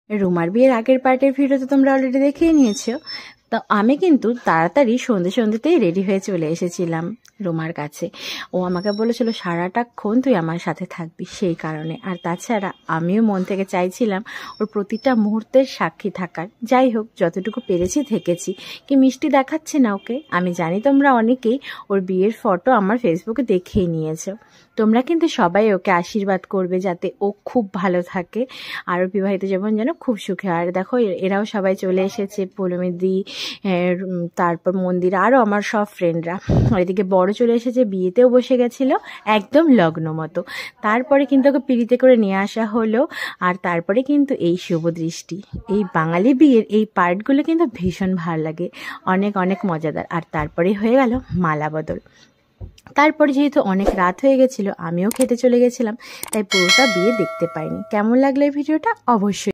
রুমার বিয়ের আগের পার্টের ভিডিও তো তোমরা অলরেডি দেখিয়ে নিয়েছো। তো আমি কিন্তু তাড়াতাড়ি সন্ধ্যেতেই রেডি হয়ে চলে এসেছিলাম রুমার কাছে। ও আমাকে বলেছিল সারাটাক্ষণ তুই আমার সাথে থাকবি, সেই কারণে। আর তাছাড়া আমিও মন থেকে চাইছিলাম ওর প্রতিটা মুহূর্তের সাক্ষী থাকার। যাই হোক, যতটুকু পেরেছি থেকেছি। কি মিষ্টি দেখাচ্ছে না ওকে! আমি জানি তোমরা অনেকেই ওর বিয়ের ফটো আমার ফেসবুকে দেখেই নিয়েছো। তোমরা কিন্তু সবাই ওকে আশীর্বাদ করবে যাতে ও খুব ভালো থাকে আর ওর বিবাহিত জীবন যেন খুব সুখে। আর দেখো এরাও সবাই চলে এসেছে, পৌলমিদি, তারপর মন্দির, আরও আমার সব ফ্রেন্ডরা। এদিকে বড় চলে এসেছে, বিয়েতেও বসে গেছিল একদম লগ্ন মতো। তারপরে কিন্তু ওকে পিড়িতে করে নিয়ে আসা হলো। আর তারপরে কিন্তু এই শুভ দৃষ্টি, এই বাঙালি বিয়ের এই পার্টগুলো কিন্তু ভীষণ ভালো লাগে, অনেক অনেক মজাদার। আর তারপরে হয়ে গেল মালা বদল। তারপরে যেহেতু অনেক রাত হয়ে গেছিলো, আমিও খেতে চলে গেছিলাম, তাই পুরোটা বিয়ে দেখতে পাইনি। কেমন লাগলো এই ভিডিওটা অবশ্যই